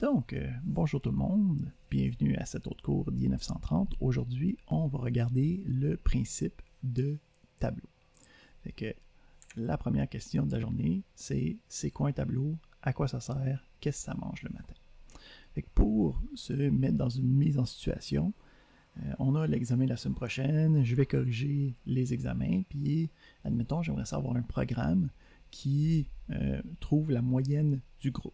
Donc, bonjour tout le monde, bienvenue à cet autre cours d'I 930. Aujourd'hui, on va regarder le principe de tableau. Fait que la première question de la journée, c'est quoi un tableau, à quoi ça sert, qu'est-ce que ça mange le matin. Fait que pour se mettre dans une mise en situation, on a l'examen la semaine prochaine, je vais corriger les examens, puis admettons, j'aimerais savoir un programme qui trouve la moyenne du groupe.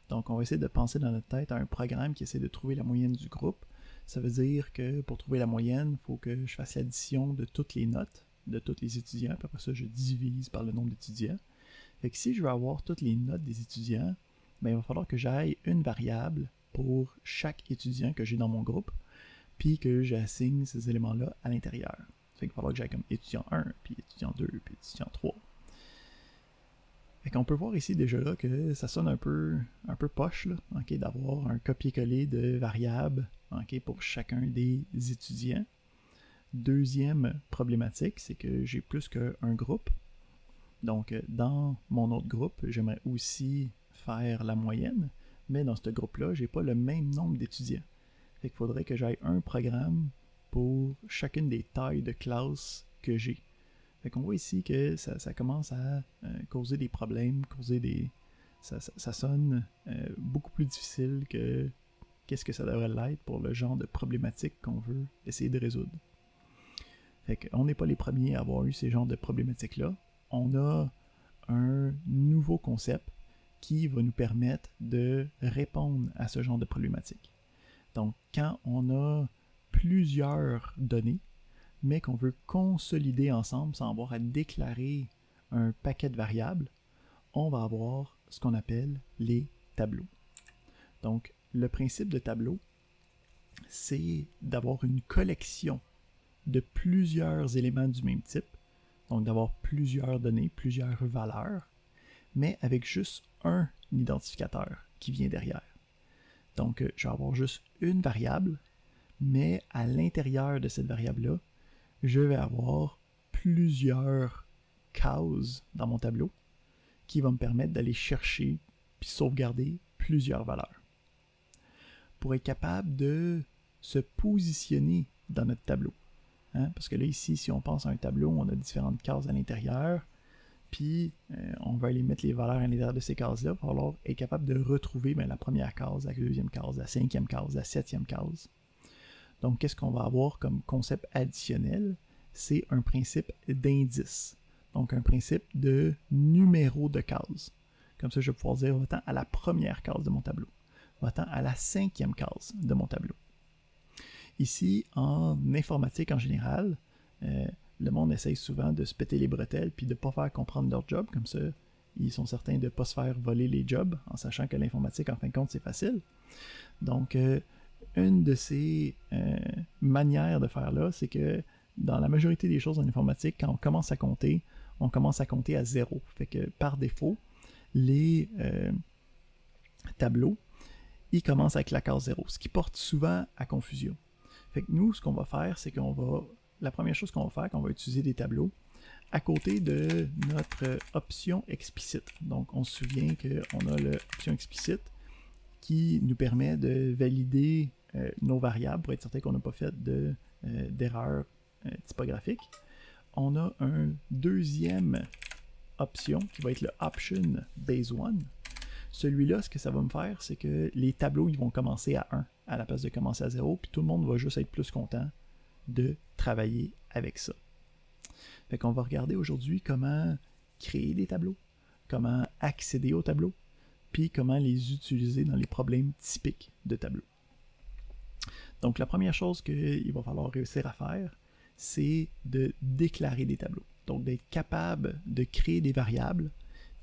Donc, on va essayer de penser dans notre tête à un programme qui essaie de trouver la moyenne du groupe. Ça veut dire que pour trouver la moyenne, il faut que je fasse l'addition de toutes les notes de tous les étudiants, puis après ça, je divise par le nombre d'étudiants. Fait que si je veux avoir toutes les notes des étudiants, ben, il va falloir que j'aille une variable pour chaque étudiant que j'ai dans mon groupe, puis que j'assigne ces éléments-là à l'intérieur. Fait qu'il va falloir que j'aille comme étudiant 1, puis étudiant 2, puis étudiant 3. Fait qu'on peut voir ici déjà là que ça sonne un peu poche là, okay, d'avoir un copier-coller de variables okay, pour chacun des étudiants. Deuxième problématique, c'est que j'ai plus qu'un groupe. Donc dans mon autre groupe, j'aimerais aussi faire la moyenne, mais dans ce groupe-là, j'ai pas le même nombre d'étudiants. Fait qu'il faudrait que j'aille un programme pour chacune des tailles de classe que j'ai. Fait qu'on voit ici que ça commence à causer des problèmes, ça sonne beaucoup plus difficile que qu'est-ce que ça devrait l'être pour le genre de problématique qu'on veut essayer de résoudre. Fait qu'on n'est pas les premiers à avoir eu ces genres de problématiques-là. On a un nouveau concept qui va nous permettre de répondre à ce genre de problématique. Donc, quand on a plusieurs données, mais qu'on veut consolider ensemble sans avoir à déclarer un paquet de variables, on va avoir ce qu'on appelle les tableaux. Donc, le principe de tableau, c'est d'avoir une collection de plusieurs éléments du même type, donc d'avoir plusieurs données, plusieurs valeurs, mais avec juste un identificateur qui vient derrière. Donc, je vais avoir juste une variable, mais à l'intérieur de cette variable-là, je vais avoir plusieurs cases dans mon tableau qui vont me permettre d'aller chercher puis sauvegarder plusieurs valeurs. Pour être capable de se positionner dans notre tableau, parce que là ici, si on pense à un tableau, on a différentes cases à l'intérieur, puis on va aller mettre les valeurs à l'intérieur de ces cases-là, il va falloir être capable de retrouver la première case, la deuxième case, la cinquième case, la septième case. Donc, qu'est-ce qu'on va avoir comme concept additionnel? C'est un principe d'indice. Donc, un principe de numéro de case. Comme ça, je vais pouvoir dire va-t'en à la première case de mon tableau. Va-t'en à la cinquième case de mon tableau. Ici, en informatique en général, le monde essaye souvent de se péter les bretelles puis de ne pas faire comprendre leur job. Comme ça, ils sont certains de ne pas se faire voler les jobs en sachant que l'informatique, en fin de compte, c'est facile. Donc, une de ces manières de faire là, c'est que dans la majorité des choses en informatique, quand on commence à compter à 0. Fait que par défaut, les tableaux, ils commencent avec la case 0, ce qui porte souvent à confusion. Fait que nous, ce qu'on va faire, c'est la première chose qu'on va faire, qu'on va utiliser des tableaux à côté de notre option explicite. Donc, on se souvient qu'on a l'option explicite qui nous permet de valider nos variables pour être certain qu'on n'a pas fait d'erreur typographique. On a une deuxième option qui va être le Option Base 1. Celui-là, ce que ça va me faire, c'est que les tableaux ils vont commencer à 1 à la place de commencer à 0, puis tout le monde va juste être plus content de travailler avec ça. Fait qu'on va regarder aujourd'hui comment créer des tableaux, comment accéder aux tableaux, puis comment les utiliser dans les problèmes typiques de tableaux. Donc la première chose qu'il va falloir réussir à faire, c'est de déclarer des tableaux. Donc d'être capable de créer des variables,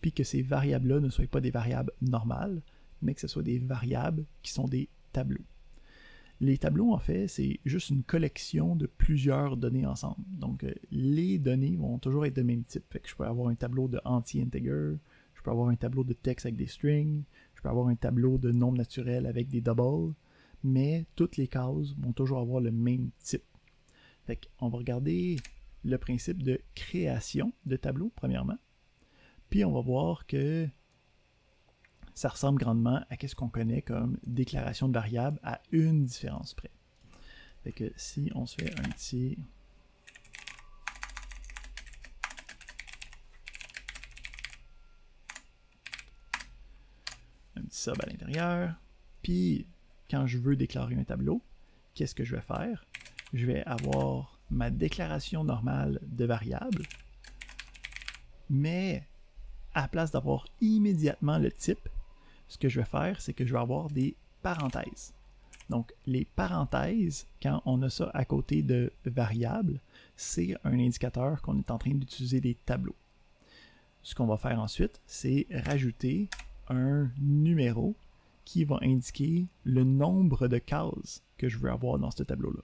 puis que ces variables-là ne soient pas des variables normales, mais que ce soit des variables qui sont des tableaux. Les tableaux, en fait, c'est juste une collection de plusieurs données ensemble. Donc les données vont toujours être de même type. Fait que je peux avoir un tableau de anti-integer, je peux avoir un tableau de texte avec des strings, je peux avoir un tableau de nombres naturels avec des doubles, mais toutes les cases vont toujours avoir le même type. Fait qu'on va regarder le principe de création de tableau, premièrement. Puis on va voir que ça ressemble grandement à ce qu'on connaît comme déclaration de variable à une différence près. Fait que si on se fait un petit... sub à l'intérieur, puis quand je veux déclarer un tableau, qu'est-ce que je vais faire? Je vais avoir ma déclaration normale de variable, mais à la place d'avoir immédiatement le type, ce que je vais faire, c'est que je vais avoir des parenthèses. Donc, les parenthèses, quand on a ça à côté de variable, c'est un indicateur qu'on est en train d'utiliser des tableaux. Ce qu'on va faire ensuite, c'est rajouter un numéro qui va indiquer le nombre de cases que je veux avoir dans ce tableau-là.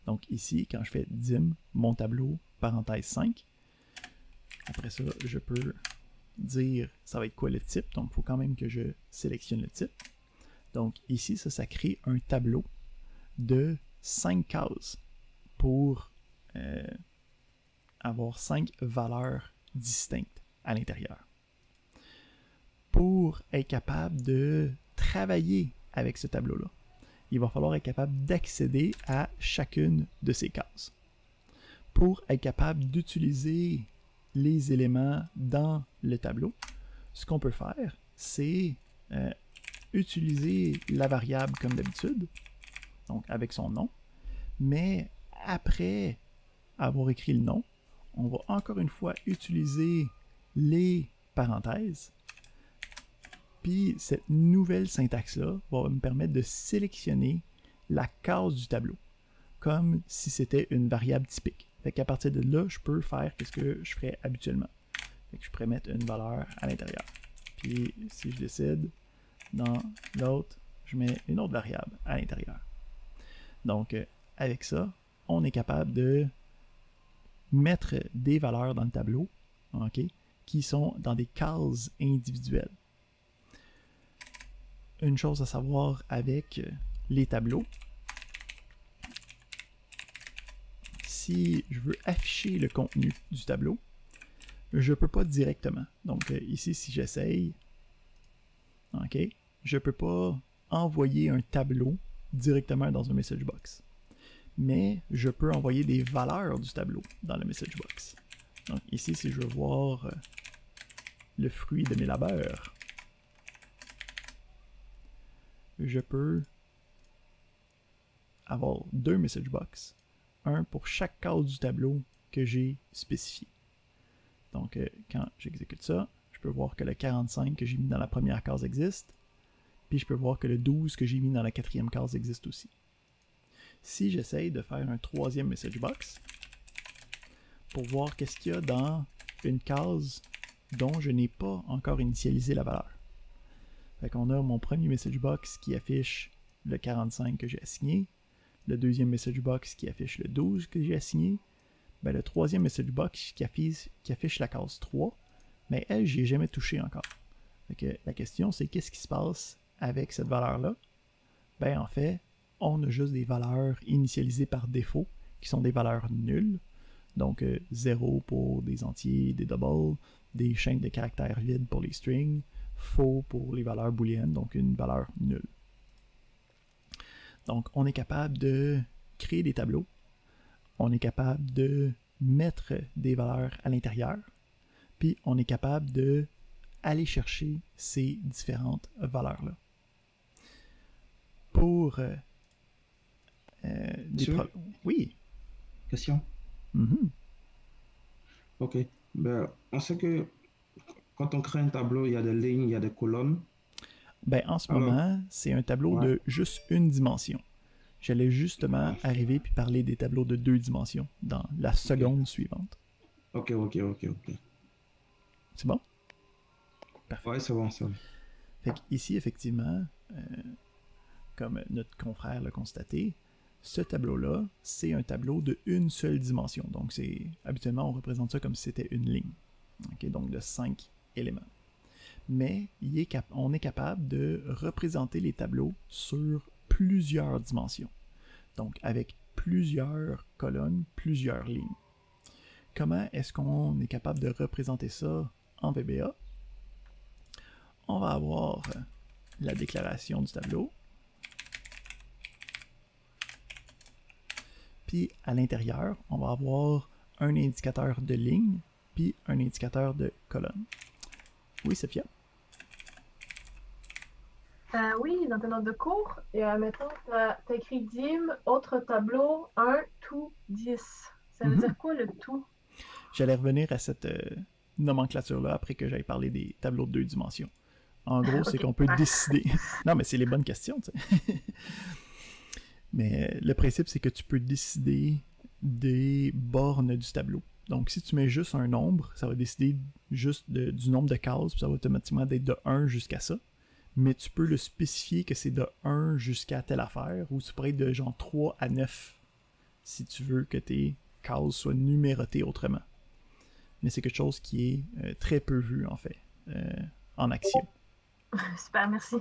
Donc ici, quand je fais dim, mon tableau, parenthèse 5, après ça, je peux dire ça va être quoi le type. Donc, il faut quand même que je sélectionne le type. Donc ici, ça crée un tableau de 5 cases pour avoir 5 valeurs distinctes à l'intérieur. Pour être capable de travailler avec ce tableau-là, il va falloir être capable d'accéder à chacune de ces cases. Pour être capable d'utiliser les éléments dans le tableau, ce qu'on peut faire, c'est utiliser la variable comme d'habitude, donc avec son nom, mais après avoir écrit le nom, on va encore une fois utiliser les parenthèses. Puis cette nouvelle syntaxe-là va me permettre de sélectionner la case du tableau, comme si c'était une variable typique. Fait qu'à partir de là, je peux faire ce que je ferais habituellement. Fait que je pourrais mettre une valeur à l'intérieur. Puis si je décide, dans l'autre, je mets une autre variable à l'intérieur. Donc avec ça, on est capable de mettre des valeurs dans le tableau, ok, qui sont dans des cases individuelles. Une chose à savoir avec les tableaux, si je veux afficher le contenu du tableau, je ne peux pas directement. Donc ici, si j'essaye, ok, je ne peux pas envoyer un tableau directement dans un message box. Mais je peux envoyer des valeurs du tableau dans le message box. Donc ici, si je veux voir le fruit de mes labeurs, je peux avoir deux message box, un pour chaque case du tableau que j'ai spécifié. Donc quand j'exécute ça, je peux voir que le 45 que j'ai mis dans la première case existe, puis je peux voir que le 12 que j'ai mis dans la quatrième case existe aussi. Si j'essaye de faire un troisième message box, pour voir qu'est-ce qu'il y a dans une case dont je n'ai pas encore initialisé la valeur. Fait qu'on a mon premier message box qui affiche le 45 que j'ai assigné, le deuxième message box qui affiche le 12 que j'ai assigné, ben le troisième message box qui affiche la case 3, mais elle, j'y ai jamais touché encore. Fait que la question, c'est qu'est-ce qui se passe avec cette valeur-là? Ben en fait, on a juste des valeurs initialisées par défaut, qui sont des valeurs nulles. Donc 0 pour des entiers, des doubles, des chaînes de caractères vides pour les strings, faux pour les valeurs booléennes, donc une valeur nulle. Donc on est capable de créer des tableaux, on est capable de mettre des valeurs à l'intérieur, puis on est capable de aller chercher ces différentes valeurs-là. Pour oui. Question. Ok. Ben, on sait que quand on crée un tableau, il y a des lignes, il y a des colonnes. Ben, en ce moment, c'est un tableau de juste une dimension. J'allais justement arriver puis parler des tableaux de 2 dimensions dans la seconde suivante. Ok. C'est bon? Parfait. Ouais, c'est bon, c'est bon. Fait ici, effectivement, comme notre confrère l'a constaté, ce tableau-là, c'est un tableau de une seule dimension. Donc, habituellement, on représente ça comme si c'était une ligne. Okay, donc, de 5 éléments. Mais on est capable de représenter les tableaux sur plusieurs dimensions. Donc, avec plusieurs colonnes, plusieurs lignes. Comment est-ce qu'on est capable de représenter ça en VBA? on va avoir la déclaration du tableau. Puis à l'intérieur, on va avoir un indicateur de ligne, puis un indicateur de colonne. Oui, Sophia? Oui, dans ta note de cours, mettons, tu as écrit DIM, autre tableau, 1, tout, 10. Ça veut dire quoi le tout? J'allais revenir à cette nomenclature-là après que j'aille parler des tableaux de 2 dimensions. En gros, c'est qu'on peut décider... Non, mais c'est les bonnes questions, tu sais. Mais le principe, c'est que tu peux décider des bornes du tableau. Donc, si tu mets juste un nombre, ça va décider juste du nombre de cases, puis ça va automatiquement être de 1 jusqu'à ça. Mais tu peux le spécifier que c'est de 1 jusqu'à telle affaire, ou tu pourrais être de genre 3 à 9, si tu veux que tes cases soient numérotées autrement. Mais c'est quelque chose qui est très peu vu, en fait, en action. Super, merci.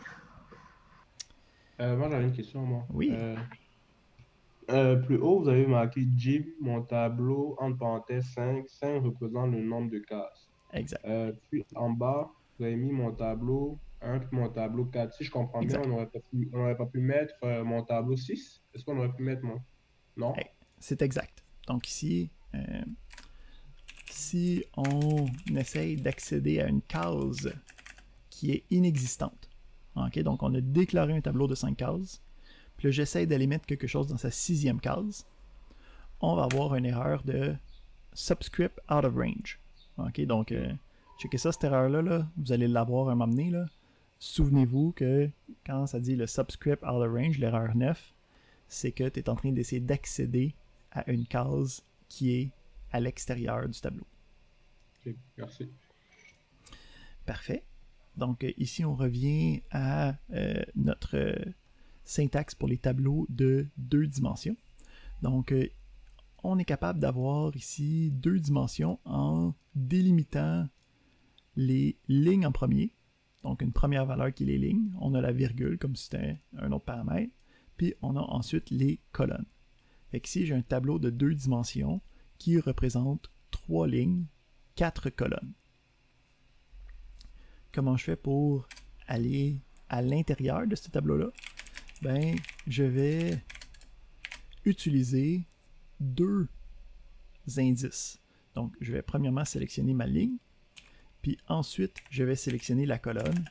Moi, j'avais une question, moi. Oui. Plus haut, vous avez marqué Jim, mon tableau, entre parenthèses 5. 5 représente le nombre de cases. Exact. Puis en bas, vous avez mis mon tableau 1 puis mon tableau 4. Si je comprends bien, on n'aurait pas pu mettre mon tableau 6. Est-ce qu'on aurait pu mettre mon... Non? Hey, c'est exact. Donc ici, si on essaye d'accéder à une case qui est inexistante, okay? Donc on a déclaré un tableau de 5 cases, puis là j'essaie d'aller mettre quelque chose dans sa 6e case, on va avoir une erreur de subscript out of range. Okay? Donc, checkez ça, cette erreur-là, là, vous allez l'avoir un moment donné. Là. Souvenez-vous que quand ça dit le subscript out of range, l'erreur 9, c'est que tu es en train d'essayer d'accéder à une case qui est à l'extérieur du tableau. Ok, merci. Parfait. Donc ici, on revient à notre syntaxe pour les tableaux de 2 dimensions. Donc, on est capable d'avoir ici 2 dimensions en délimitant les lignes en premier. Donc, une première valeur qui est les lignes. On a la virgule, comme si c'était un autre paramètre. Puis, on a ensuite les colonnes. Fait qu'ici, j'ai un tableau de 2 dimensions qui représente 3 lignes, 4 colonnes. Comment je fais pour aller à l'intérieur de ce tableau-là? Ben, je vais utiliser 2 indices. Donc, je vais premièrement sélectionner ma ligne, puis ensuite, je vais sélectionner la colonne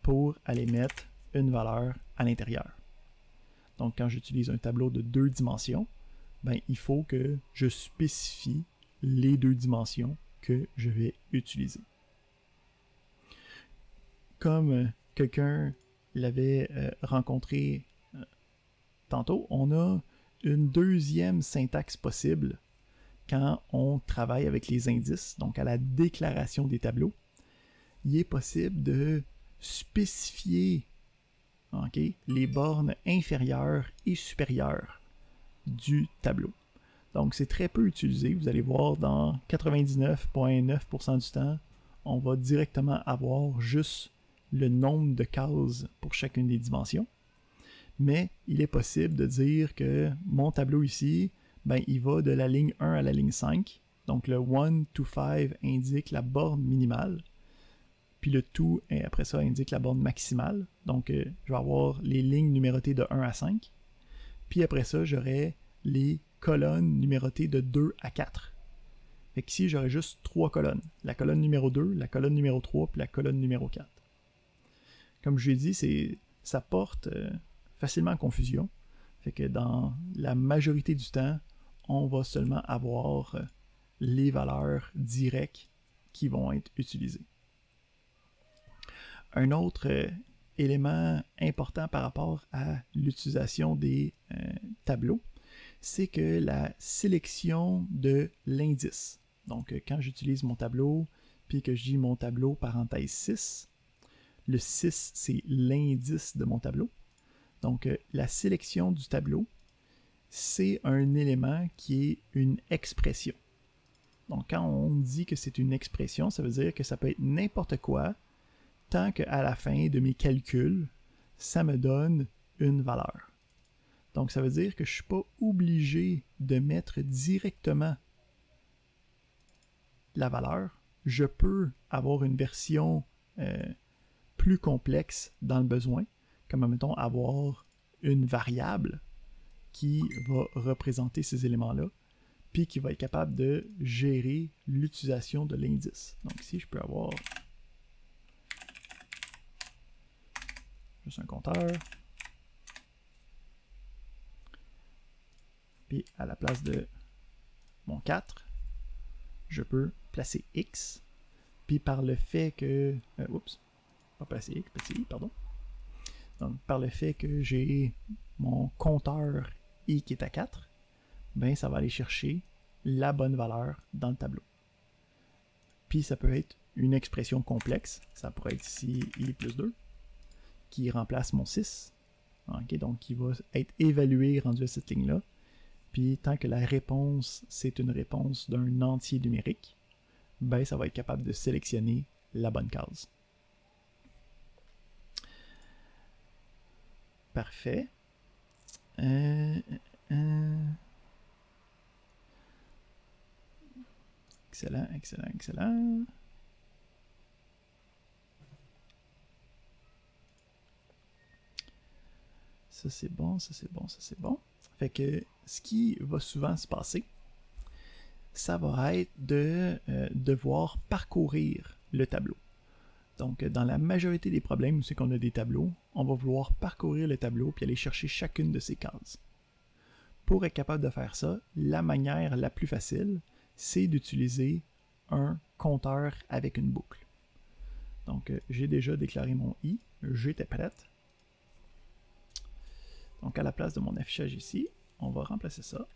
pour aller mettre une valeur à l'intérieur. Donc, quand j'utilise un tableau de 2 dimensions, ben, il faut que je spécifie les 2 dimensions que je vais utiliser. Comme quelqu'un l'avait rencontré tantôt, on a une deuxième syntaxe possible quand on travaille avec les indices, donc à la déclaration des tableaux. Il est possible de spécifier les bornes inférieures et supérieures du tableau. Donc c'est très peu utilisé, vous allez voir dans 99,9% du temps, on va directement avoir juste le nombre de cases pour chacune des dimensions. Mais il est possible de dire que mon tableau ici, ben, il va de la ligne 1 à la ligne 5. Donc le 1 to 5 indique la borne minimale. Puis le 2, après ça, indique la borne maximale. Donc je vais avoir les lignes numérotées de 1 à 5. Puis après ça, j'aurai les colonnes numérotées de 2 à 4. Fait qu'ici, j'aurai juste 3 colonnes. La colonne numéro 2, la colonne numéro 3, puis la colonne numéro 4. Comme je l'ai dit, ça porte facilement à confusion. Fait que dans la majorité du temps, on va seulement avoir les valeurs directes qui vont être utilisées. Un autre élément important par rapport à l'utilisation des tableaux, c'est que la sélection de l'indice. Donc, quand j'utilise mon tableau, puis que je dis mon tableau parenthèse 6, le 6, c'est l'indice de mon tableau. Donc, la sélection du tableau, c'est un élément qui est une expression. Donc, quand on dit que c'est une expression, ça veut dire que ça peut être n'importe quoi, tant qu'à la fin de mes calculs, ça me donne une valeur. Donc, ça veut dire que je ne suis pas obligé de mettre directement la valeur. Je peux avoir une version plus complexes dans le besoin, comme mettons avoir une variable qui va représenter ces éléments-là, puis qui va être capable de gérer l'utilisation de l'indice. Donc ici, je peux avoir juste un compteur, puis à la place de mon 4, je peux placer X, puis par le fait que... oups, pas placer X, placer I, pardon. Donc par le fait que j'ai mon compteur I qui est à 4, ben ça va aller chercher la bonne valeur dans le tableau. Puis ça peut être une expression complexe, ça pourrait être ici I plus 2, qui remplace mon 6, okay, donc qui va être évalué rendu à cette ligne-là. Puis tant que la réponse, c'est une réponse d'un entier numérique, ben ça va être capable de sélectionner la bonne case. Parfait. Excellent, excellent, excellent. Ça c'est bon, ça c'est bon, ça c'est bon. Fait que ce qui va souvent se passer, ça va être de devoir parcourir le tableau. Donc, dans la majorité des problèmes où c'est qu'on a des tableaux, on va vouloir parcourir le tableau puis aller chercher chacune de ces cases. Pour être capable de faire ça, la manière la plus facile, c'est d'utiliser un compteur avec une boucle. Donc, j'ai déjà déclaré mon I, j'étais prête. Donc, à la place de mon affichage ici, on va remplacer ça.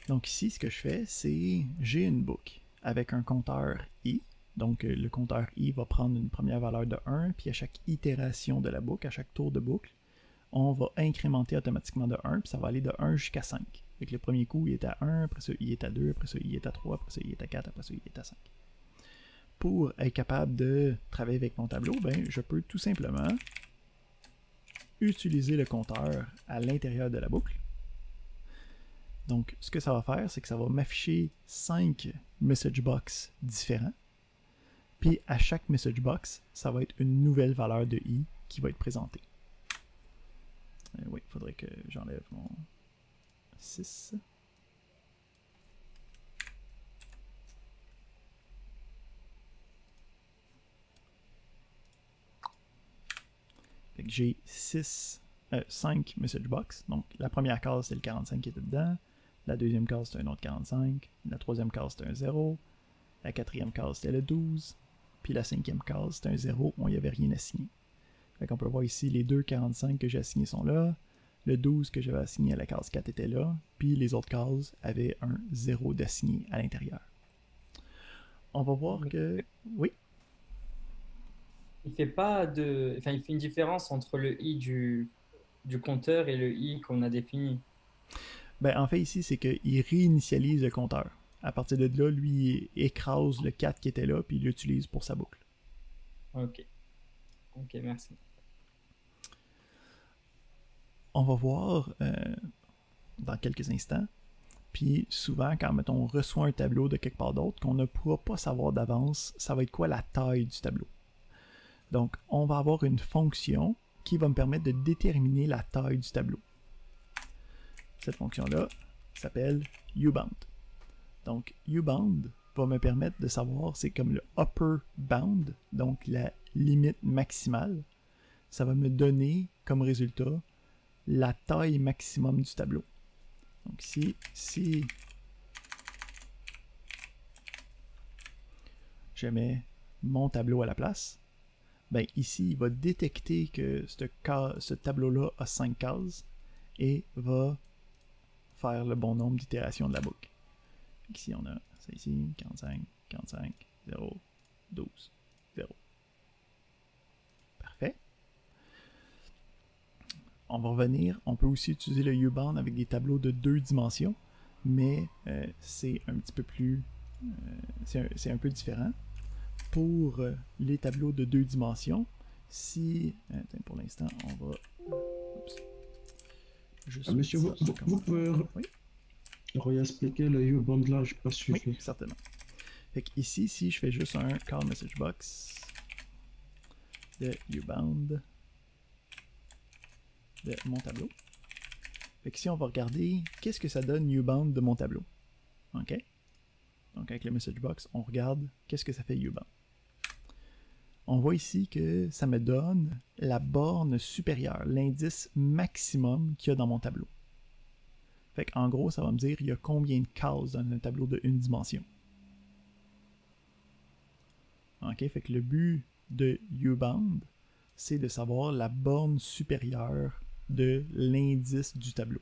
Donc ici, ce que je fais, c'est j'ai une boucle avec un compteur I. Donc le compteur I va prendre une première valeur de 1, puis à chaque itération de la boucle, à chaque tour de boucle, on va incrémenter automatiquement de 1, puis ça va aller de 1 jusqu'à 5. Avec le premier coup, il est à 1, après ça, il est à 2, après ça, il est à 3, après ça, il est à 4, après ça, il est à 5. Pour être capable de travailler avec mon tableau, ben, je peux tout simplement utiliser le compteur à l'intérieur de la boucle. Donc, ce que ça va faire, c'est que ça va m'afficher 5 message box différents. Puis, à chaque message box, ça va être une nouvelle valeur de I qui va être présentée. Oui, il faudrait que j'enlève mon 6. Fait que j'ai 5 message box. Donc, la première case, c'est le 45 qui était dedans. La deuxième case, c'est un autre 45. La troisième case, c'est un 0. La quatrième case, c'était le 12. Puis la cinquième case, c'est un 0. On n'y avait rien assigné. Fait qu'on peut voir ici, les deux 45 que j'ai assignés sont là. Le 12 que j'avais assigné à la case 4 était là. Puis les autres cases avaient un 0 d'assigné à l'intérieur. On va voir que... Oui? Il fait pas de... Enfin, il fait une différence entre le I du compteur et le I qu'on a défini. Ben, en fait, ici, c'est qu'il réinitialise le compteur. À partir de là, lui, il écrase le 4 qui était là, puis il l'utilise pour sa boucle. Ok. Ok, merci. On va voir dans quelques instants. Puis souvent, quand mettons, on reçoit un tableau de quelque part d'autre, qu'on ne pourra pas savoir d'avance, ça va être quoi la taille du tableau. Donc, on va avoir une fonction qui va me permettre de déterminer la taille du tableau. Cette fonction-là s'appelle ubound. Donc, ubound va me permettre de savoir, c'est comme le upper bound, donc la limite maximale. Ça va me donner comme résultat la taille maximum du tableau. Donc ici, si je mets mon tableau à la place, ben ici, il va détecter que ce tableau-là a 5 cases et va faire le bon nombre d'itérations de la boucle. Ici, on a ça ici, 45, 45, 0, 12, 0. Parfait. On va revenir. On peut aussi utiliser le ubound avec des tableaux de 2 dimensions, mais c'est un petit peu plus... c'est un peu différent. Pour les tableaux de 2 dimensions, si... pour l'instant, on va... juste Monsieur, mettre ça en vous pouvez oui, réexpliquer le U-Band là, je n'ai pas oui, suivi. certainement. Fait que ici, si je fais juste un call message box de ubound de mon tableau. Fait que ici, on va regarder qu'est-ce que ça donne ubound de mon tableau. OK? Donc, avec le message box, on regarde qu'est-ce que ça fait ubound. On voit ici que ça me donne la borne supérieure, l'indice maximum qu'il y a dans mon tableau. Fait qu'en gros, ça va me dire il y a combien de cases dans un tableau de une dimension. OK? Fait que le but de ubound, c'est de savoir la borne supérieure de l'indice du tableau.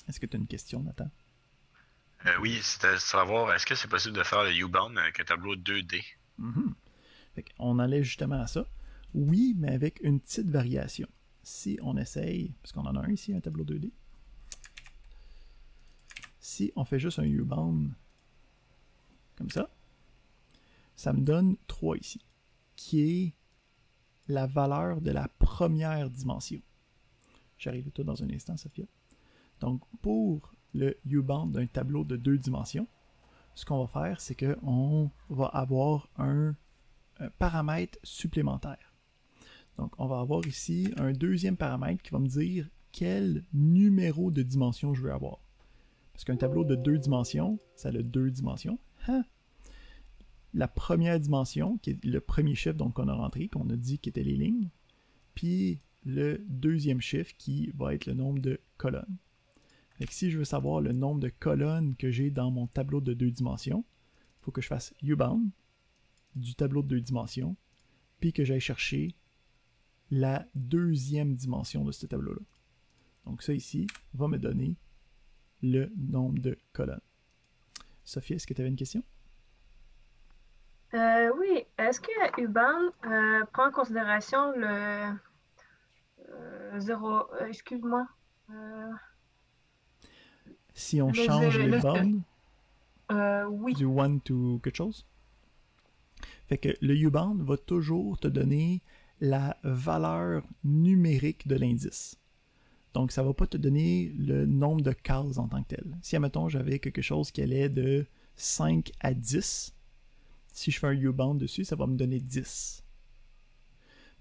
Est-ce que tu as une question, Nathan? Oui, c'était de savoir, est-ce que c'est possible de faire le U-Bound avec un tableau 2D? On allait justement à ça. Oui, mais avec une petite variation. Si on essaye, parce qu'on en a un ici, un tableau 2D. Si on fait juste un U-Bound comme ça, ça me donne 3 ici, qui est la valeur de la première dimension. J'arrive à tout dans un instant, Sophia. Donc, pour le U-Bound d'un tableau de 2 dimensions, ce qu'on va faire, c'est qu'on va avoir un paramètre supplémentaire. Donc, on va avoir ici un deuxième paramètre qui va me dire quel numéro de dimension je veux avoir. Parce qu'un tableau de 2 dimensions, ça a 2 dimensions. La première dimension, qui est le premier chiffre qu'on a rentré, qu'on a dit qui étaient les lignes, puis le deuxième chiffre qui va être le nombre de colonnes. Fait que si je veux savoir le nombre de colonnes que j'ai dans mon tableau de 2 dimensions, il faut que je fasse ubound du tableau de 2 dimensions, puis que j'aille chercher la deuxième dimension de ce tableau-là. Donc ça ici va me donner le nombre de colonnes. Sophie, est-ce que tu avais une question? Oui. Est-ce que ubound prend en considération le 0... excuse-moi. Si on change les bornes oui. du 1 to quelque chose? Fait que le ubound va toujours te donner la valeur numérique de l'indice. Donc, ça ne va pas te donner le nombre de cases en tant que tel. Si, admettons, j'avais quelque chose qui allait de 5 à 10, si je fais un ubound dessus, ça va me donner 10.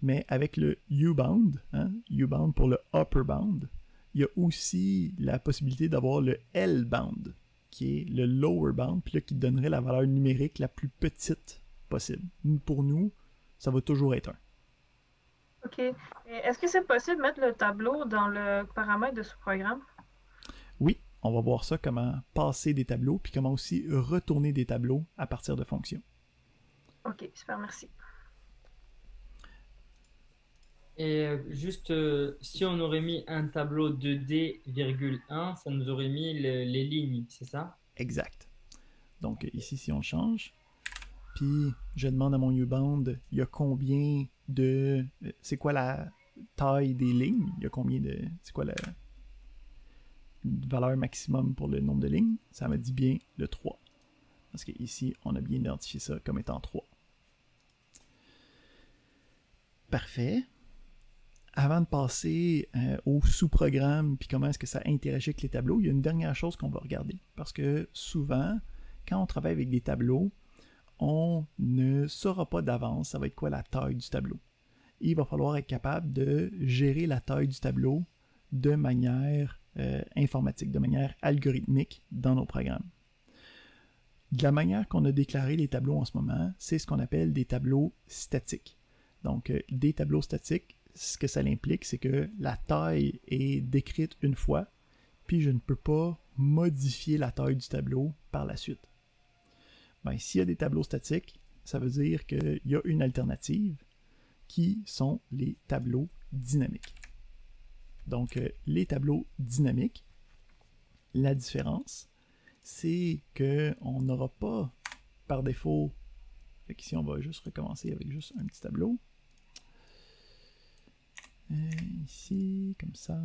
Mais avec le ubound, ubound pour le upper bound, il y a aussi la possibilité d'avoir le L-bound, qui est le lower bound, puis là, qui donnerait la valeur numérique la plus petite possible. Pour nous, ça va toujours être 1. OK. Est-ce que c'est possible de mettre le tableau dans le paramètre de sous-programme? Oui, on va voir ça, comment passer des tableaux, puis comment aussi retourner des tableaux à partir de fonctions. OK, super, merci. Et juste, si on aurait mis un tableau 2D,1, ça nous aurait mis les lignes, c'est ça? Exact. Donc ici, si on change, puis je demande à mon ubound, il y a combien de... c'est quoi la taille des lignes? Il y a combien de... c'est quoi la valeur maximum pour le nombre de lignes? Ça me dit bien le 3. Parce qu'ici, on a bien identifié ça comme étant 3. Parfait. Avant de passer au sous-programme, puis comment est-ce que ça interagit avec les tableaux, il y a une dernière chose qu'on va regarder. Parce que souvent, quand on travaille avec des tableaux, on ne saura pas d'avance ça va être quoi la taille du tableau. Et il va falloir être capable de gérer la taille du tableau de manière informatique, de manière algorithmique dans nos programmes. De la manière qu'on a déclaré les tableaux en ce moment, c'est ce qu'on appelle des tableaux statiques. Donc, des tableaux statiques, ce que ça implique, c'est que la taille est décrite une fois, puis je ne peux pas modifier la taille du tableau par la suite. Ben, s'il y a des tableaux statiques, ça veut dire qu'il y a une alternative qui sont les tableaux dynamiques. Donc, les tableaux dynamiques, la différence, c'est qu'on n'aura pas par défaut. Fait qu'ici, on va juste recommencer avec juste un petit tableau. Ici, comme ça.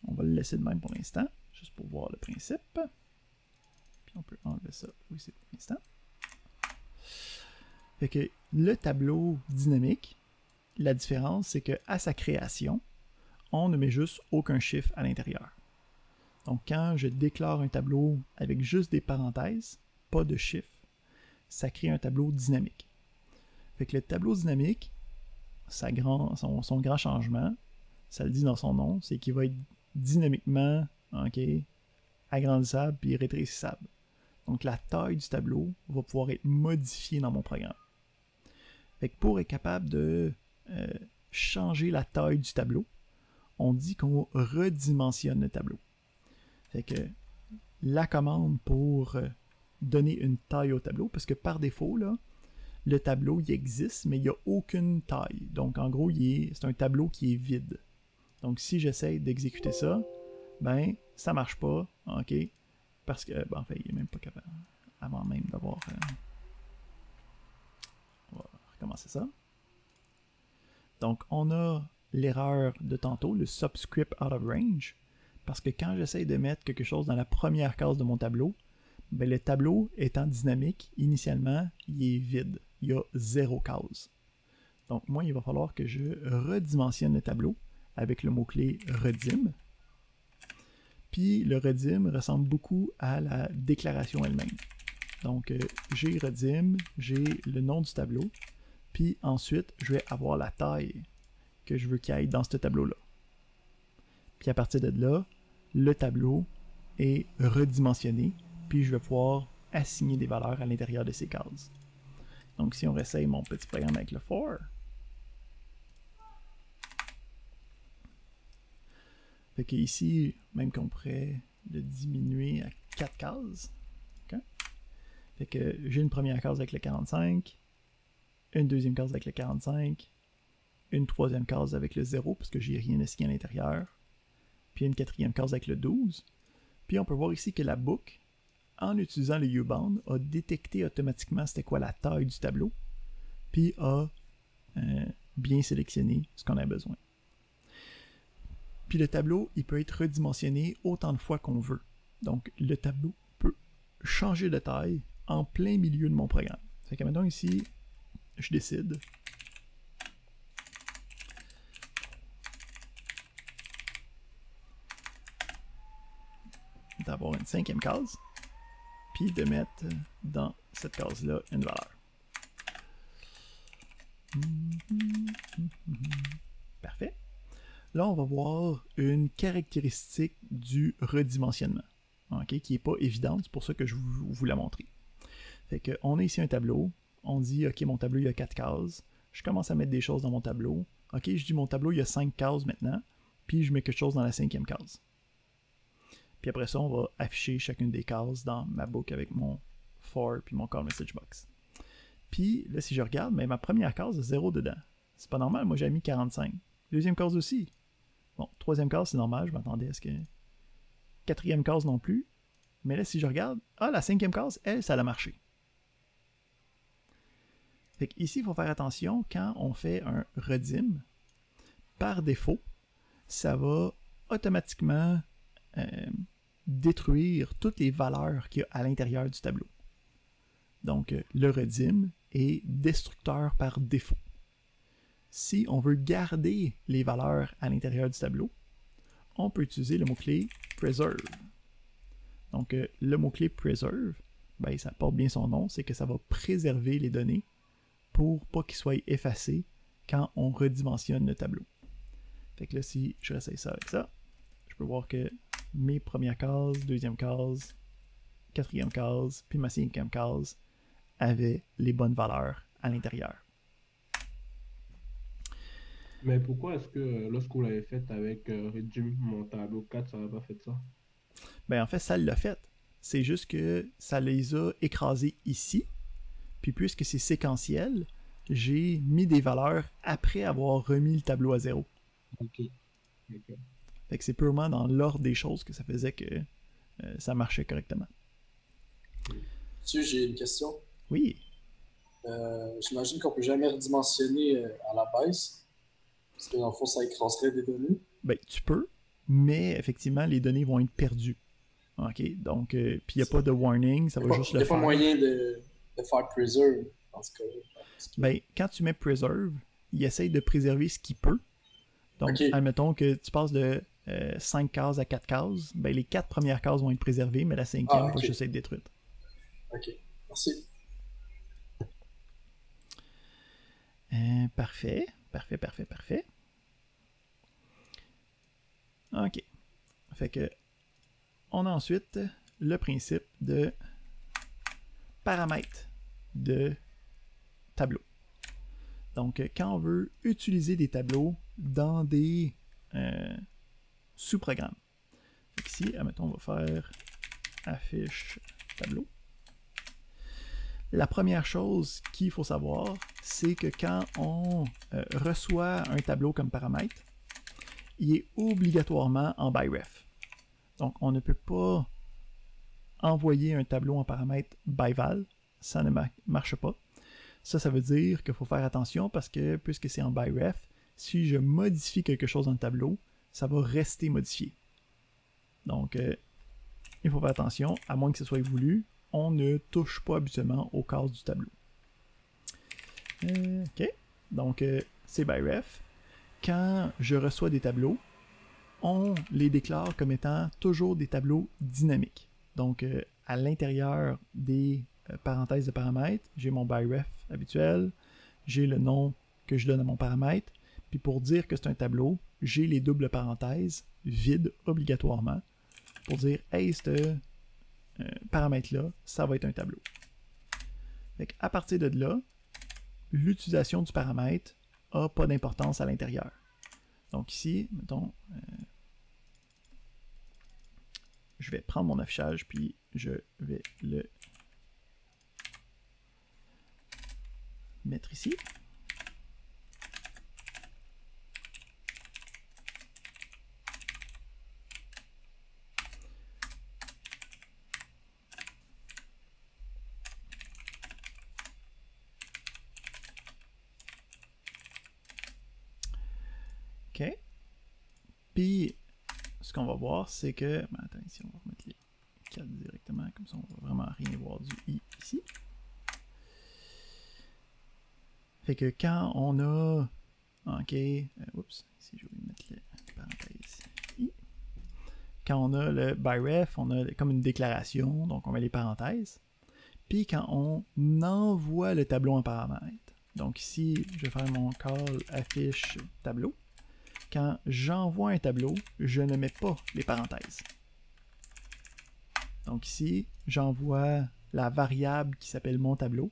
On va le laisser de même pour l'instant, juste pour voir le principe. Puis on peut enlever ça aussi pour l'instant. Fait que le tableau dynamique, la différence, c'est qu'à sa création, on ne met juste aucun chiffre à l'intérieur. Donc, quand je déclare un tableau avec juste des parenthèses, pas de chiffres, ça crée un tableau dynamique. Fait que le tableau dynamique, son grand changement, ça le dit dans son nom, c'est qu'il va être dynamiquement agrandissable puis rétrécissable. Donc, la taille du tableau va pouvoir être modifiée dans mon programme. Fait que pour être capable de changer la taille du tableau, on dit qu'on redimensionne le tableau. Fait que la commande pour donner une taille au tableau, parce que par défaut, là, le tableau, il existe, mais il n'y a aucune taille. Donc, en gros, c'est un tableau qui est vide. Donc, si j'essaie d'exécuter ça, ben, ça ne marche pas, OK? Parce que, en fait, il n'est même pas capable. Avant même d'avoir... on va recommencer ça. Donc, on a l'erreur de tantôt, le subscript out of range, parce que quand j'essaie de mettre quelque chose dans la première case de mon tableau, ben le tableau étant dynamique, initialement, il est vide. Il y a 0 case. Donc, moi, il va falloir que je redimensionne le tableau avec le mot-clé redim. Puis, le redim ressemble beaucoup à la déclaration elle-même. Donc, j'ai redim, j'ai le nom du tableau, puis ensuite, je vais avoir la taille que je veux qu'il y ait dans ce tableau-là. Puis à partir de là, le tableau est redimensionné, puis je vais pouvoir assigner des valeurs à l'intérieur de ces cases. Donc si on réessaye mon petit programme avec le for, fait que ici, même qu'on pourrait le diminuer à 4 cases. Okay? Fait que j'ai une première case avec le 45, une deuxième case avec le 45, une troisième case avec le 0 parce que j'ai rien assigné à l'intérieur, puis une quatrième case avec le 12. Puis on peut voir ici que la boucle, en utilisant le U-bound, a détecté automatiquement c'était quoi la taille du tableau, puis a bien sélectionné ce qu'on a besoin. Puis le tableau, il peut être redimensionné autant de fois qu'on veut. Donc le tableau peut changer de taille en plein milieu de mon programme. Fait que maintenant ici, je décide d'avoir une cinquième case, puis de mettre dans cette case-là une valeur. Parfait. Là, on va voir une caractéristique du redimensionnement, okay, qui n'est pas évidente, c'est pour ça que je vous la montrer. Fait que, on a ici un tableau, on dit, OK, mon tableau, il y a 4 cases, je commence à mettre des choses dans mon tableau, OK, je dis, mon tableau, il y a 5 cases maintenant, puis je mets quelque chose dans la 5e case. Puis après ça, on va afficher chacune des cases dans ma boucle avec mon for puis mon call message box. Puis là, si je regarde, mais ma première case a 0 dedans. C'est pas normal, moi j'ai mis 45. Deuxième case aussi. Bon, troisième case, c'est normal, je m'attendais à ce que... Quatrième case non plus. Mais là, si je regarde, la 5e case, elle, ça a marché. Fait qu'ici, il faut faire attention, quand on fait un redim, par défaut, ça va automatiquement détruire toutes les valeurs qu'il y a à l'intérieur du tableau. Donc, le redim est destructeur par défaut. Si on veut garder les valeurs à l'intérieur du tableau, on peut utiliser le mot-clé preserve. Donc, le mot-clé preserve, ben, ça porte bien son nom, c'est que ça va préserver les données pour pas qu'ils soient effacés quand on redimensionne le tableau. Fait que là, si je réessaye ça avec ça, je peux voir que mes premières cases, deuxième case, quatrième case, puis ma cinquième case avaient les bonnes valeurs à l'intérieur. Mais pourquoi est-ce que lorsqu'on l'avait fait avec Redim, mon tableau 4, ça n'a pas fait ça? Ben en fait, ça l'a fait. C'est juste que ça les a écrasés ici. Puis puisque c'est séquentiel, j'ai mis des valeurs après avoir remis le tableau à 0. Ok. Fait que c'est purement dans l'ordre des choses que ça faisait que ça marchait correctement. Monsieur, j'ai une question. Oui. J'imagine qu'on ne peut jamais redimensionner à la baisse, parce que dans le fond, ça écraserait des données. Ben, tu peux, mais effectivement, les données vont être perdues. OK? Donc, puis il n'y a pas de warning, ça va juste le faire. Il n'y a pas moyen de faire preserve dans ce cas-là. Ben, quand tu mets preserve, il essaye de préserver ce qu'il peut. Donc, Ok. admettons que tu passes de 5 cases à 4 cases, ben, les 4 premières cases vont être préservées, mais la 5e va ok. juste être détruite. Ok, merci. Parfait. OK. Fait que on a ensuite le principe de paramètres de tableau. Donc, quand on veut utiliser des tableaux dans des sous-programmes. Ici, admettons, on va faire affiche tableau. La première chose qu'il faut savoir, c'est que quand on reçoit un tableau comme paramètre, il est obligatoirement en ByRef. Donc, on ne peut pas envoyer un tableau en paramètre byval. Ça ne marche pas. Ça veut dire qu'il faut faire attention parce que, puisque c'est en ByRef, si je modifie quelque chose dans le tableau, ça va rester modifié. Donc, il faut faire attention, à moins que ce soit voulu, on ne touche pas habituellement aux cases du tableau. OK. Donc, c'est ByRef. Quand je reçois des tableaux, on les déclare comme étant toujours des tableaux dynamiques. Donc, à l'intérieur des parenthèses de paramètres, j'ai mon ByRef habituel, j'ai le nom que je donne à mon paramètre, puis pour dire que c'est un tableau, j'ai les doubles parenthèses vides obligatoirement pour dire « Hey, ce paramètre-là, ça va être un tableau. » À partir de là, l'utilisation du paramètre n'a pas d'importance à l'intérieur. Donc ici, mettons, je vais prendre mon affichage, puis je vais le mettre ici. OK. Puis, ce qu'on va voir, c'est que... Ben, attends, ici, on va remettre les 4 directement, comme ça, on va vraiment rien voir du i ici. Fait que quand on a... OK. Oups, ici, je vais mettre les parenthèses i. Quand on a le ByRef, on a comme une déclaration, donc on met les parenthèses. Puis quand on envoie le tableau en paramètre, donc ici, je vais faire mon call affiche tableau. Quand j'envoie un tableau, je ne mets pas les parenthèses. Donc ici, j'envoie la variable qui s'appelle mon tableau.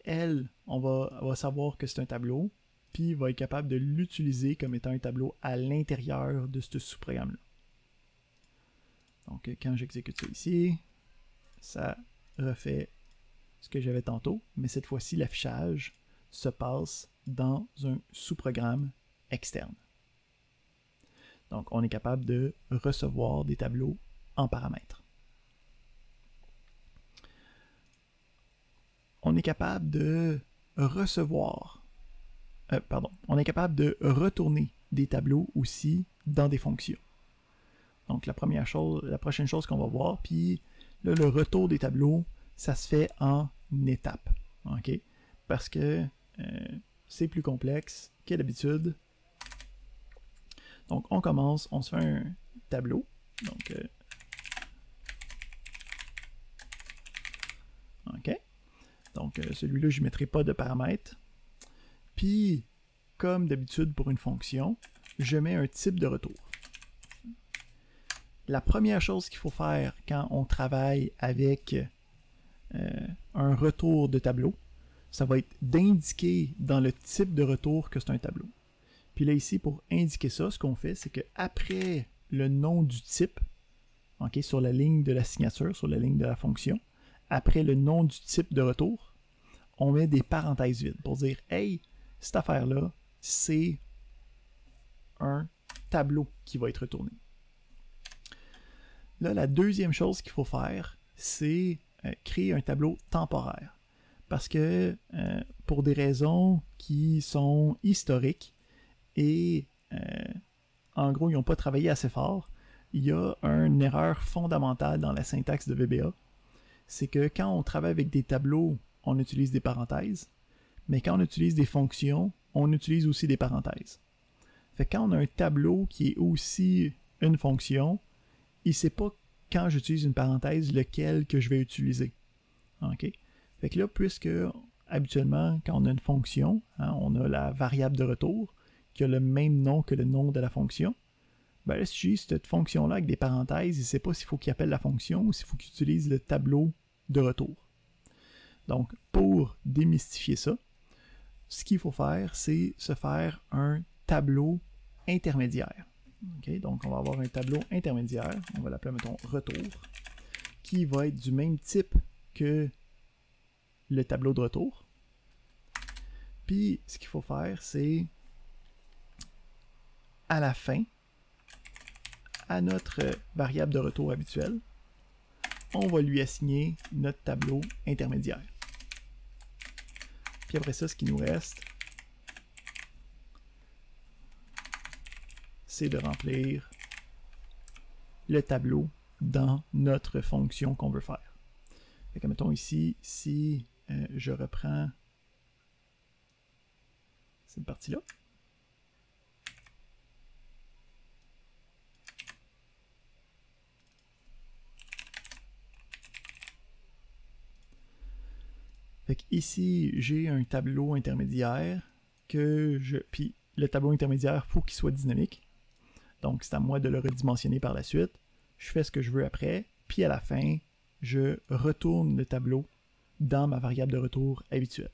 Elle, on va savoir que c'est un tableau, puis va être capable de l'utiliser comme étant un tableau à l'intérieur de ce sous-programme-là. Donc quand j'exécute ça ici, ça refait ce que j'avais tantôt, mais cette fois-ci, l'affichage se passe dans un sous-programme externe. Donc, on est capable de recevoir des tableaux en paramètres. On est capable de recevoir, on est capable de retourner des tableaux aussi dans des fonctions. Donc, la prochaine chose qu'on va voir, puis là, le retour des tableaux, ça se fait en étapes. OK? Parce que c'est plus complexe que d'habitude. Donc, on commence, on se fait un tableau. Donc, OK. Donc, celui-là, je ne mettrai pas de paramètres. Puis, comme d'habitude pour une fonction, je mets un type de retour. La première chose qu'il faut faire quand on travaille avec un retour de tableau, ça va être d'indiquer dans le type de retour que c'est un tableau. Puis là, ici, pour indiquer ça, ce qu'on fait, c'est qu'après le nom du type, okay, sur la ligne de la signature, sur la ligne de la fonction, après le nom du type de retour, on met des parenthèses vides pour dire « Hey, cette affaire-là, c'est un tableau qui va être retourné. » Là, la deuxième chose qu'il faut faire, c'est créer un tableau temporaire. Parce que pour des raisons qui sont historiques, et en gros, ils n'ont pas travaillé assez fort, il y a une erreur fondamentale dans la syntaxe de VBA. C'est que quand on travaille avec des tableaux, on utilise des parenthèses. Mais quand on utilise des fonctions, on utilise aussi des parenthèses. Fait que quand on a un tableau qui est aussi une fonction, il ne sait pas quand j'utilise une parenthèse lequel que je vais utiliser. OK? Fait que là, puisque habituellement, quand on a une fonction, hein, on a la variable de retour qui a le même nom que le nom de la fonction, ben là, si j'utilise cette fonction-là avec des parenthèses, il ne sait pas s'il faut qu'il appelle la fonction ou s'il faut qu'il utilise le tableau de retour. Donc, pour démystifier ça, ce qu'il faut faire, c'est se faire un tableau intermédiaire. Okay? Donc, on va avoir un tableau intermédiaire, on va l'appeler, mettons, retour, qui va être du même type que le tableau de retour. Puis, ce qu'il faut faire, c'est à la fin, à notre variable de retour habituelle, on va lui assigner notre tableau intermédiaire. Puis après ça, ce qui nous reste, c'est de remplir le tableau dans notre fonction qu'on veut faire. Fait que, mettons ici, si je reprends cette partie-là, fait que ici, j'ai un tableau intermédiaire puis le tableau intermédiaire, il faut qu'il soit dynamique. Donc, c'est à moi de le redimensionner par la suite. Je fais ce que je veux après, puis à la fin, je retourne le tableau dans ma variable de retour habituelle.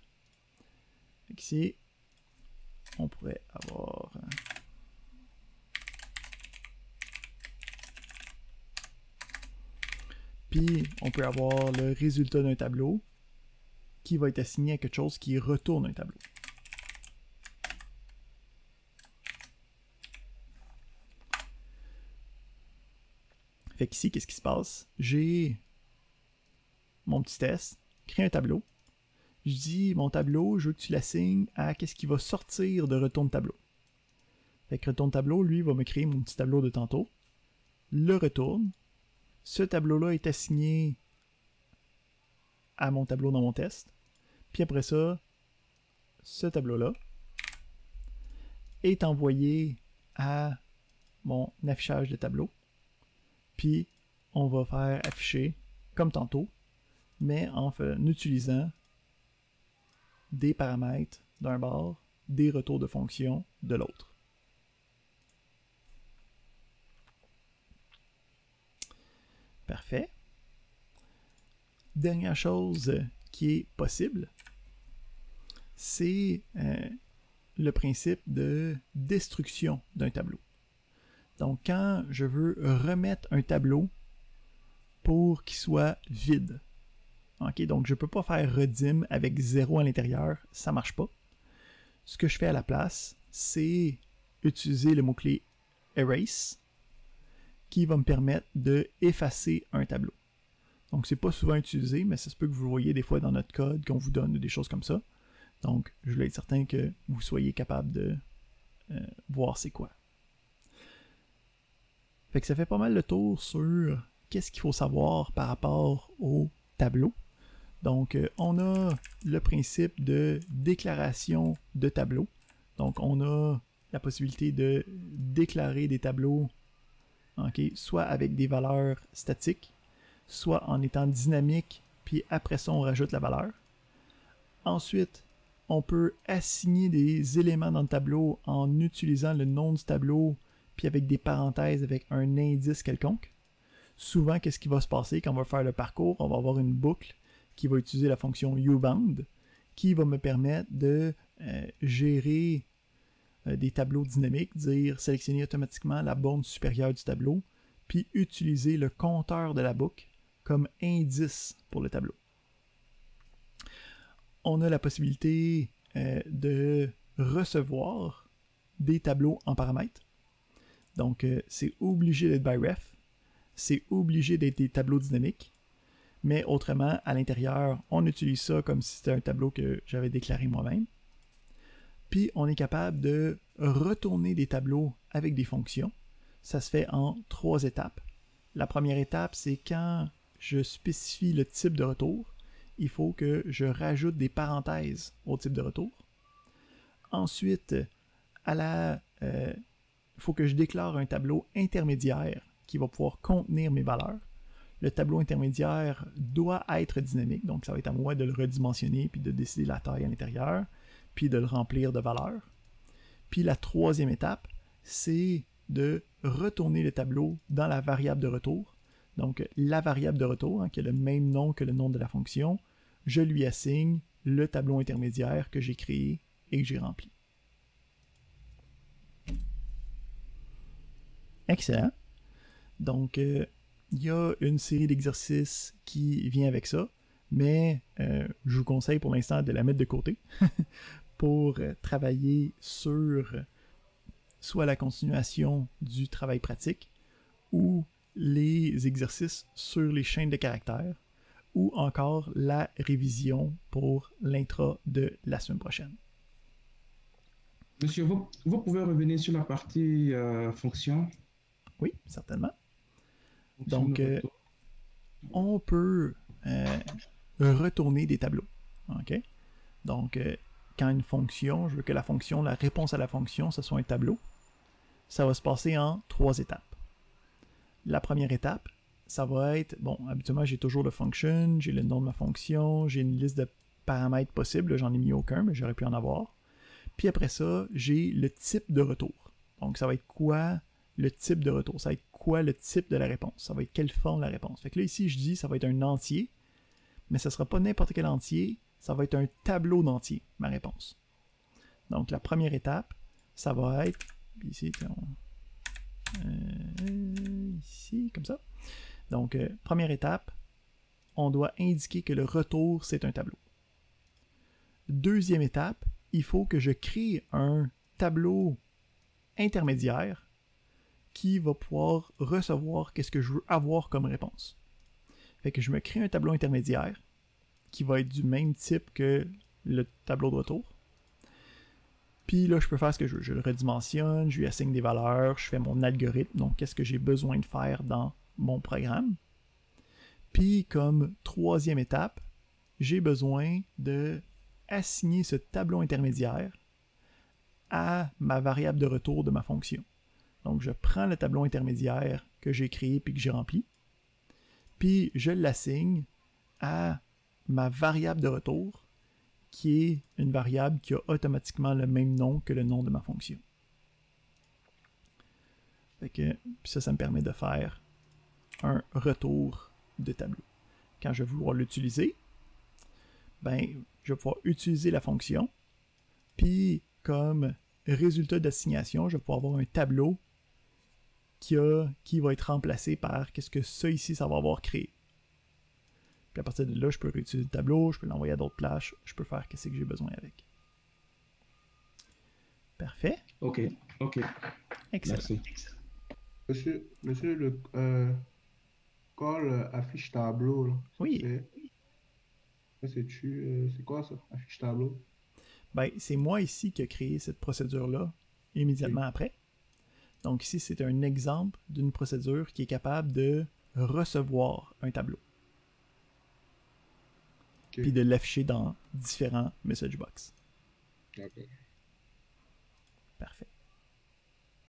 Fait qu'ici, on pourrait avoir... Puis, on peut avoir le résultat d'un tableau qui va être assigné à quelque chose qui retourne un tableau. Fait qu'ici, qu'est-ce qui se passe? J'ai mon petit test, crée un tableau. Je dis, mon tableau, je veux que tu l'assignes à qu'est-ce qui va sortir de retourne tableau. Fait que retourne tableau, lui, va me créer mon petit tableau de tantôt. Le retourne. Ce tableau-là est assigné à mon tableau dans mon test. Puis après ça, ce tableau-là est envoyé à mon affichage de tableau. Puis on va faire afficher comme tantôt, mais en utilisant des paramètres d'un bord, des retours de fonction de l'autre. Parfait. Dernière chose qui est possible, c'est le principe de destruction d'un tableau. Donc, quand je veux remettre un tableau pour qu'il soit vide, okay, donc je ne peux pas faire redim avec 0 à l'intérieur, ça ne marche pas. Ce que je fais à la place, c'est utiliser le mot-clé erase, qui va me permettre d'effacer un tableau. Donc, c'est pas souvent utilisé, mais ça se peut que vous le voyez des fois dans notre code, qu'on vous donne des choses comme ça. Donc, je voulais être certain que vous soyez capable de voir c'est quoi. Fait que ça fait pas mal le tour sur qu'est-ce qu'il faut savoir par rapport au tableau. Donc, on a le principe de déclaration de tableau. Donc, on a la possibilité de déclarer des tableaux, okay, soit avec des valeurs statiques, soit en étant dynamique, puis après ça, on rajoute la valeur. Ensuite, on peut assigner des éléments dans le tableau en utilisant le nom du tableau, puis avec des parenthèses, avec un indice quelconque. Souvent, qu'est-ce qui va se passer quand on va faire le parcours? On va avoir une boucle qui va utiliser la fonction ubound, qui va me permettre de gérer des tableaux dynamiques, dire sélectionner automatiquement la borne supérieure du tableau, puis utiliser le compteur de la boucle comme indice pour le tableau. On a la possibilité de recevoir des tableaux en paramètres. Donc, c'est obligé d'être by ref, c'est obligé d'être des tableaux dynamiques, mais autrement, à l'intérieur, on utilise ça comme si c'était un tableau que j'avais déclaré moi-même. Puis, on est capable de retourner des tableaux avec des fonctions. Ça se fait en 3 étapes. La première étape, c'est quand je spécifie le type de retour. il faut que je rajoute des parenthèses au type de retour. Ensuite, il faut que je déclare un tableau intermédiaire qui va pouvoir contenir mes valeurs. Le tableau intermédiaire doit être dynamique, donc ça va être à moi de le redimensionner, puis de décider la taille à l'intérieur, puis de le remplir de valeurs. Puis la troisième étape, c'est de retourner le tableau dans la variable de retour. Donc la variable de retour, qui a le même nom que le nom de la fonction, je lui assigne le tableau intermédiaire que j'ai créé et que j'ai rempli. Excellent. Donc, il y a une série d'exercices qui vient avec ça, mais je vous conseille pour l'instant de la mettre de côté pour travailler sur soit la continuation du travail pratique ou les exercices sur les chaînes de caractères ou encore la révision pour l'intra de la semaine prochaine. Monsieur, vous pouvez revenir sur la partie fonction. Oui, certainement. Fonction Donc, de retour. on peut retourner des tableaux. OK? Donc, quand une fonction, je veux que la fonction, la réponse à la fonction, ce soit un tableau, ça va se passer en 3 étapes. La première étape, ça va être, bon, habituellement, j'ai toujours le function, j'ai le nom de ma fonction, j'ai une liste de paramètres possibles, j'en ai mis aucun, mais j'aurais pu en avoir. Puis après ça, j'ai le type de retour. Donc, ça va être quoi le type de retour? Ça va être quoi le type de la réponse? Ça va être quelle forme la réponse? Fait que là, ici, je dis, ça va être un entier, mais ça ne sera pas n'importe quel entier, ça va être un tableau d'entier, ma réponse. Donc, la première étape, ça va être, ici, ici, comme ça. Donc, première étape, on doit indiquer que le retour, c'est un tableau. Deuxième étape, il faut que je crée un tableau intermédiaire qui va pouvoir recevoir qu'est-ce que je veux avoir comme réponse. Fait que je me crée un tableau intermédiaire qui va être du même type que le tableau de retour. Puis là, je peux faire ce que je veux. Je le redimensionne, je lui assigne des valeurs, je fais mon algorithme, donc qu'est-ce que j'ai besoin de faire dans mon programme. Puis comme troisième étape, j'ai besoin de assigner ce tableau intermédiaire à ma variable de retour de ma fonction. Donc je prends le tableau intermédiaire que j'ai créé puis que j'ai rempli, puis je l'assigne à ma variable de retour, qui est une variable qui a automatiquement le même nom que le nom de ma fonction. Fait que, puis ça me permet de faire un retour de tableau. Quand je vais vouloir l'utiliser, ben, je vais pouvoir utiliser la fonction, puis comme résultat d'assignation, je vais pouvoir avoir un tableau qui va être remplacé par qu'est-ce que ça ici, ça va avoir créé. Puis à partir de là, je peux réutiliser le tableau, je peux l'envoyer à d'autres plages, je peux faire ce que j'ai besoin avec. Parfait. OK. Excellent. Merci. Monsieur le call affiche tableau, là. Oui. C'est quoi ça, affiche tableau? Ben, c'est moi ici qui ai créé cette procédure-là immédiatement après. Donc ici, c'est un exemple d'une procédure qui est capable de recevoir un tableau. Okay. Puis de l'afficher dans différents message box. Okay. Parfait.